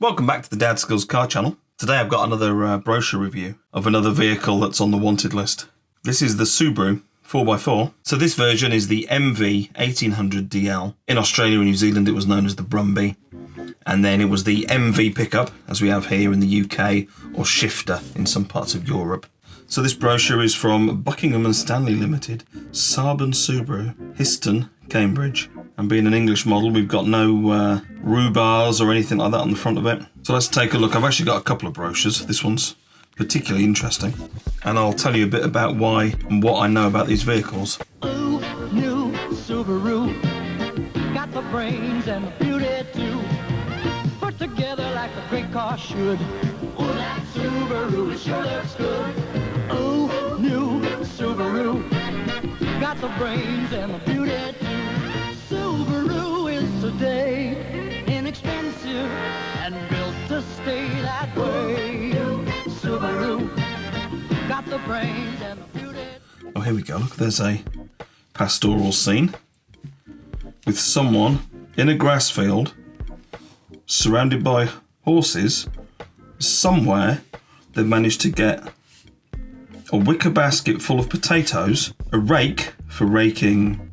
Welcome back to the Dadskillz car channel. Today I've got another brochure review of another vehicle that's on the wanted list. This is the Subaru 4x4. So this version is the MV 1800DL. In Australia and New Zealand it was known as the BRUMBY. And then it was the MV pickup, as we have here in the UK, or shifter in some parts of Europe. So this brochure is from Buckingham and Stanley Limited, Saab and Subaru, Histon, Cambridge. And being an English model, we've got no rubars or anything like that on the front of it. So let's take a look. I've actually got a couple of brochures. This one's particularly interesting. And I'll tell you a bit about why and what I know about these vehicles. Ooh, new Subaru, got the brains and the beauty too. Put together like a great car should. Oh, that Subaru sure looks good. Oh, new Subaru, got the brains and the beauty too. Subaru is today inexpensive and built to stay that way. Subaru, got the brains and the beauty. Oh, here we go. Look, there's a pastoral scene with someone in a grass field surrounded by horses. Somewhere they've managed to get a wicker basket full of potatoes, a rake for raking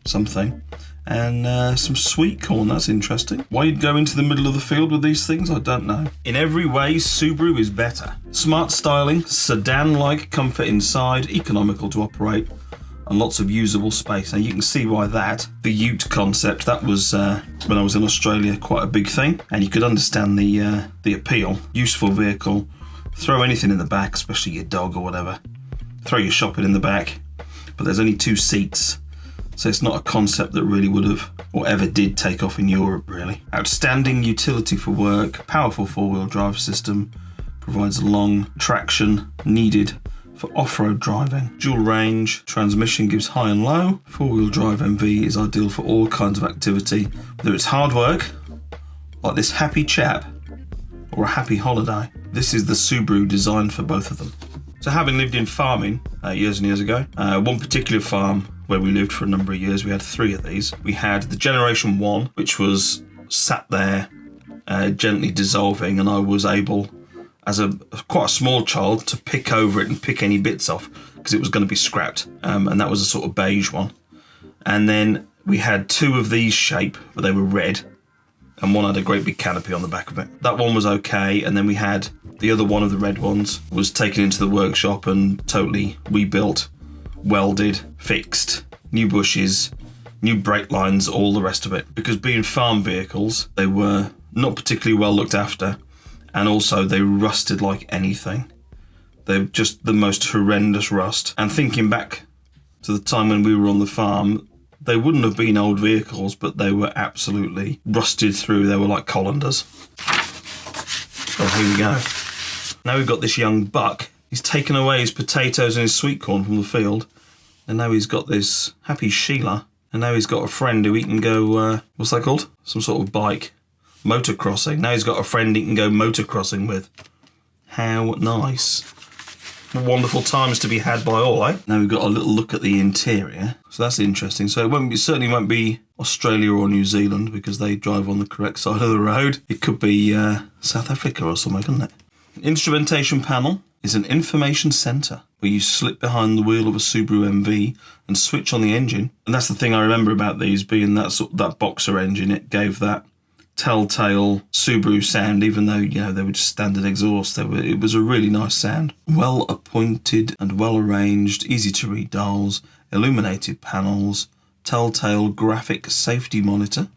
something, and some sweet corn. That's interesting. Why you'd go into the middle of the field with these things, I don't know. In every way, Subaru is better. Smart styling, sedan-like comfort inside, economical to operate, and lots of usable space. Now you can see why that. The ute concept, that was, when I was in Australia, quite a big thing, and you could understand the appeal. Useful vehicle, throw anything in the back, especially your dog or whatever. Throw your shopping in the back, but there's only 2 seats. So it's not a concept that really would have, or ever did, take off in Europe, really. Outstanding utility for work, powerful 4-wheel drive system, provides long traction needed for off-road driving. Dual range, transmission gives high and low. 4-wheel drive MV is ideal for all kinds of activity, whether it's hard work, like this happy chap, or a happy holiday. This is the Subaru designed for both of them. So having lived in farming years and years ago, one particular farm where we lived for a number of years, we had 3 of these. We had the Generation 1, which was sat there gently dissolving, and I was able, as quite a small child, to pick over it and pick any bits off because it was going to be scrapped, and that was a sort of beige one. And then we had 2 of these shape, but they were red, and one had a great big canopy on the back of it. That one was okay, and then we had the other one of the red ones was taken into the workshop and totally rebuilt, welded, fixed, new bushes, new brake lines, all the rest of it. Because being farm vehicles, they were not particularly well looked after, and also they rusted like anything. They're just the most horrendous rust. And thinking back to the time when we were on the farm, they wouldn't have been old vehicles, but they were absolutely rusted through. They were like colanders. So here we go. Now we've got this young buck. He's taken away his potatoes and his sweet corn from the field, and now he's got this happy Sheila, and now he's got a friend who he can go, what's that called? Some sort of bike. Motocrossing. Now he's got a friend he can go motocrossing with. How nice. Wonderful times to be had by all, eh? Now we've got a little look at the interior. So that's interesting. So it certainly won't be Australia or New Zealand because they drive on the correct side of the road. It could be South Africa or something, couldn't it? Instrumentation panel is an information centre where you slip behind the wheel of a Subaru MV and switch on the engine. And that's the thing I remember about these, being that boxer engine. It gave that telltale Subaru sound, even though, you know, they were just standard exhaust. It was a really nice sound. Well appointed and well arranged, easy to read dials, illuminated panels, telltale graphic safety monitor.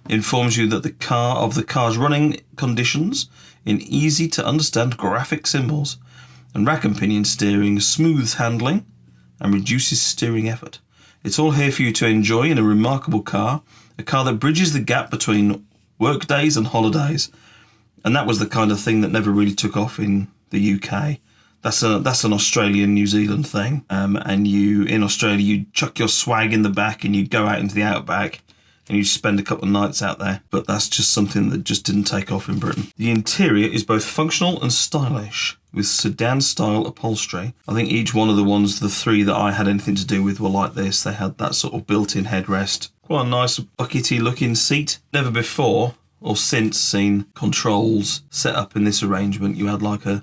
Informs you that the car's running conditions in easy to understand graphic symbols, and rack and pinion steering smooths handling and reduces steering effort. It's all here for you to enjoy in a remarkable car, a car that bridges the gap between work days and holidays. And that was the kind of thing that never really took off in the UK. That's an Australian, New Zealand thing. And in Australia, you'd chuck your swag in the back and you'd go out into the outback and you'd spend a couple of nights out there. But that's just something that just didn't take off in Britain. The interior is both functional and stylish, with sedan-style upholstery. I think each one of the 3 that I had anything to do with were like this. They had that sort of built-in headrest. Quite a nice buckety-looking seat. Never before or since seen controls set up in this arrangement. You had like a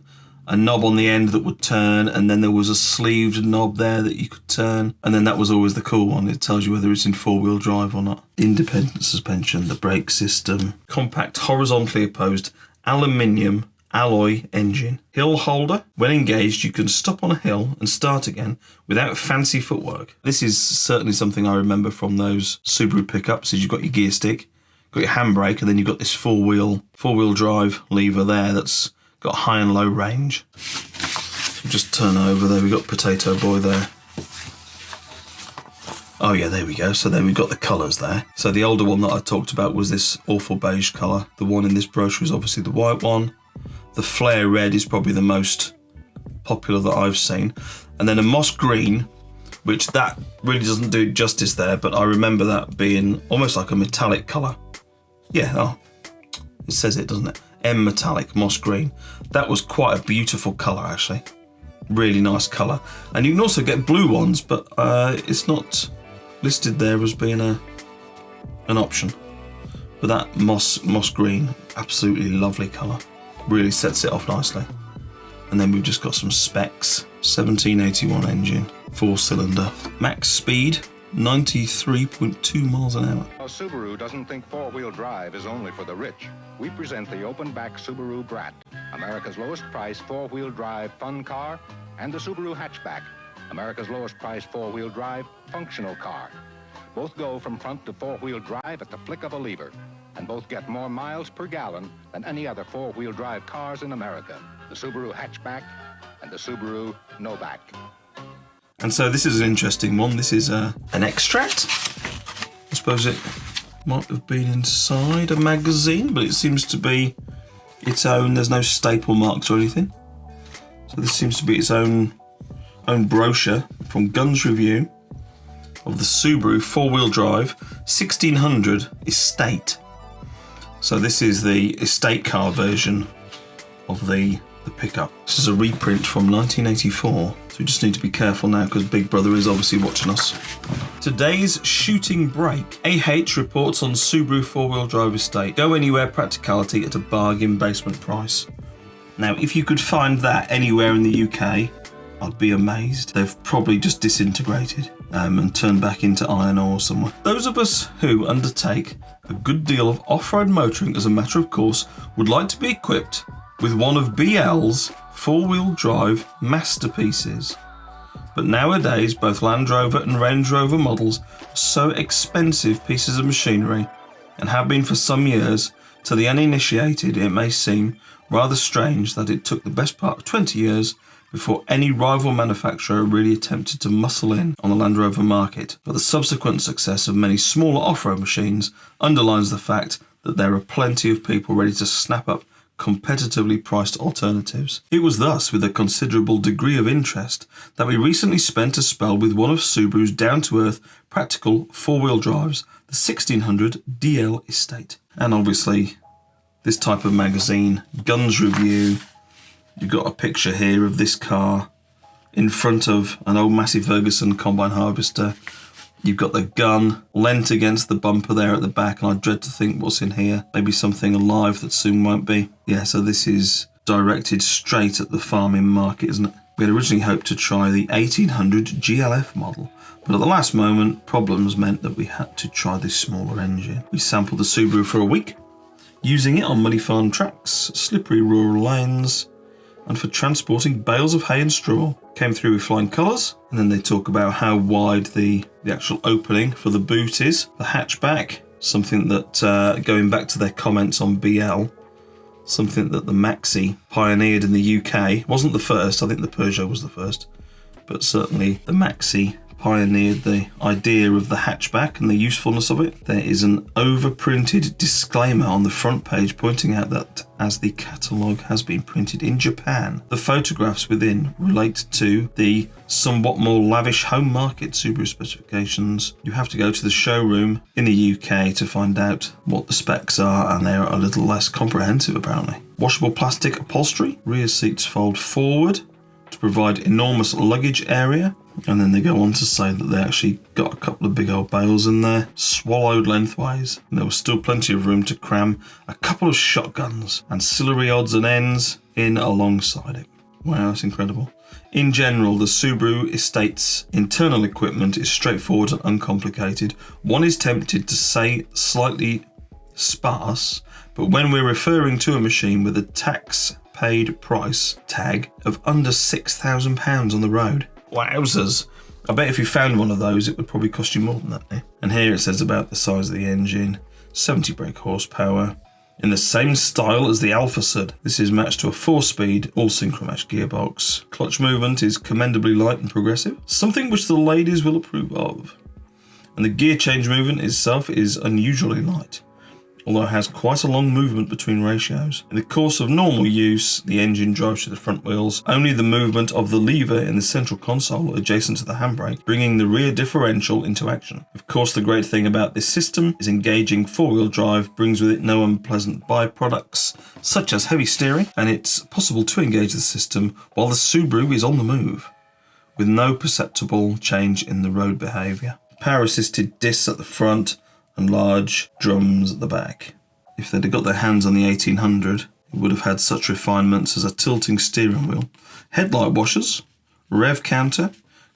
knob on the end that would turn, and then there was a sleeved knob there that you could turn, and then that was always the cool one. It tells you whether it's in four-wheel drive or not. Independent suspension, the brake system, compact horizontally opposed aluminium alloy engine, hill holder. When engaged, you can stop on a hill and start again without fancy footwork. This is certainly something I remember from those Subaru pickups. Is you've got your gear stick, got your handbrake, and then you've got this four-wheel drive lever there that's got high and low range. So just turn over there. We've got Potato Boy there. Oh yeah, there we go. So there we've got the colours there. So the older one that I talked about was this awful beige colour. The one in this brochure is obviously the white one. The flare red is probably the most popular that I've seen. And then a moss green, which that really doesn't do justice there, but I remember that being almost like a metallic colour. Yeah, oh, it says it, doesn't it? M metallic, moss green. That was quite a beautiful colour, actually. Really nice colour. And you can also get blue ones, but it's not listed there as being an option. But that moss green, absolutely lovely colour. Really sets it off nicely. And then we've just got some specs. 1781 engine, 4-cylinder. Max speed, 93.2 miles an hour. Subaru doesn't think four-wheel drive is only for the rich. We present the open-back Subaru Brat, America's lowest price four-wheel drive fun car, and the Subaru Hatchback, America's lowest price four-wheel drive functional car. Both go from front to four-wheel drive at the flick of a lever, and both get more miles per gallon than any other four-wheel drive cars in America. The Subaru Hatchback and the Subaru No-Back. And so this is an interesting one. This is an extract. I suppose it might have been inside a magazine, but it seems to be its own. There's no staple marks or anything. So this seems to be its own brochure from Guns Review of the Subaru four-wheel drive 1600 Estate. So this is the estate car version of the pickup. This is a reprint from 1984. So we just need to be careful now because Big Brother is obviously watching us. Today's shooting break. AH reports on Subaru four-wheel drive estate. Go anywhere practicality at a bargain basement price. Now, if you could find that anywhere in the UK, I'd be amazed. They've probably just disintegrated and turned back into iron ore somewhere. Those of us who undertake a good deal of off-road motoring as a matter of course would like to be equipped with one of BL's four-wheel drive masterpieces. But nowadays, both Land Rover and Range Rover models are so expensive pieces of machinery, and have been for some years. To the uninitiated, it may seem rather strange that it took the best part of 20 years before any rival manufacturer really attempted to muscle in on the Land Rover market. But the subsequent success of many smaller off-road machines underlines the fact that there are plenty of people ready to snap up competitively priced alternatives. It was thus with a considerable degree of interest that we recently spent a spell with one of Subaru's down-to-earth practical four-wheel drives, the 1600 DL Estate. And obviously this type of magazine, Guns Review, you've got a picture here of this car in front of an old Massey Ferguson combine harvester. You've got the gun leant against the bumper there at the back, and I dread to think what's in here. Maybe something alive that soon won't be. Yeah, so this is directed straight at the farming market, isn't it? We had originally hoped to try the 1800 GLF model, but at the last moment, problems meant that we had to try this smaller engine. We sampled the Subaru for a week, using it on muddy farm tracks, slippery rural lanes, and for transporting bales of hay and straw. Came through with flying colours, and then they talk about how wide the actual opening for the boot is. The hatchback, something that, going back to their comments on BL, something that the Maxi pioneered in the UK. Wasn't the first, I think the Peugeot was the first, but certainly the Maxi pioneered the idea of the hatchback and the usefulness of it. There is an overprinted disclaimer on the front page pointing out that as the catalogue has been printed in Japan, the photographs within relate to the somewhat more lavish home market Subaru specifications. You have to go to the showroom in the UK to find out what the specs are, and they're a little less comprehensive apparently. Washable plastic upholstery, rear seats fold forward to provide enormous luggage area. And then they go on to say that they actually got a couple of big old bales in there, swallowed lengthways, and there was still plenty of room to cram a couple of shotguns, ancillary odds and ends in alongside it. Wow, that's incredible. In general, the Subaru estate's internal equipment is straightforward and uncomplicated. One is tempted to say slightly sparse, but when we're referring to a machine with a tax-paid price tag of under £6,000 on the road, wowzers. I bet if you found one of those, it would probably cost you more than that. Eh? And here it says about the size of the engine, 70 brake horsepower, in the same style as the Alpha Sud. This is matched to a 4-speed, all synchromatch gearbox. Clutch movement is commendably light and progressive, something which the ladies will approve of. And the gear change movement itself is unusually light, although it has quite a long movement between ratios. In the course of normal use, the engine drives to the front wheels, only the movement of the lever in the central console adjacent to the handbrake, bringing the rear differential into action. Of course, the great thing about this system is engaging four-wheel drive brings with it no unpleasant byproducts, such as heavy steering, and it's possible to engage the system while the Subaru is on the move, with no perceptible change in the road behaviour. Power-assisted discs at the front, and large drums at the back. If they'd have got their hands on the 1800, it would have had such refinements as a tilting steering wheel, headlight washers, rev counter,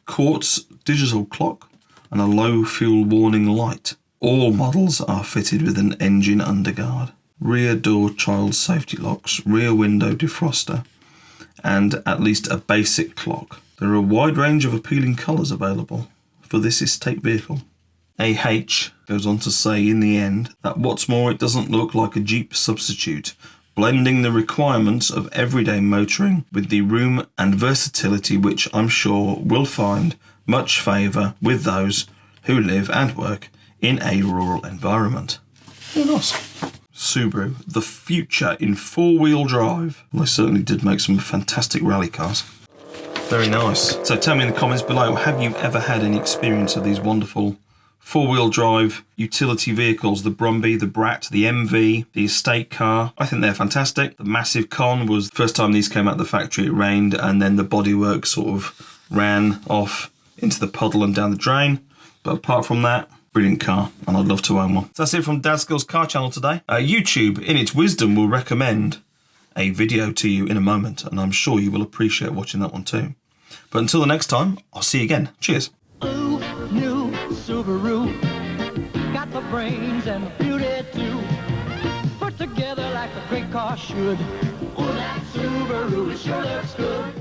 quartz digital clock, and a low fuel warning light. All models are fitted with an engine underguard, rear door child safety locks, rear window defroster, and at least a basic clock. There are a wide range of appealing colours available for this estate vehicle. AH goes on to say in the end that what's more, it doesn't look like a Jeep substitute, blending the requirements of everyday motoring with the room and versatility which I'm sure will find much favour with those who live and work in a rural environment. Very nice. Subaru, the future in four-wheel drive. Well, they certainly did make some fantastic rally cars. Very nice. So tell me in the comments below, have you ever had any experience of these wonderful four-wheel drive utility vehicles, the BRUMBY, the BRAT, the MV, the estate car? I think they're fantastic. The massive con was the first time these came out of the factory, it rained, and then the bodywork sort of ran off into the puddle and down the drain. But apart from that, brilliant car, and I'd love to own one. So that's it from Dadskillz Car Channel today. YouTube, in its wisdom, will recommend a video to you in a moment, and I'm sure you will appreciate watching that one too. But until the next time, I'll see you again. Cheers. Ooh, new Subaru, got the brains and the beauty too, put together like a great car should. Oh, that Subaru sure looks good.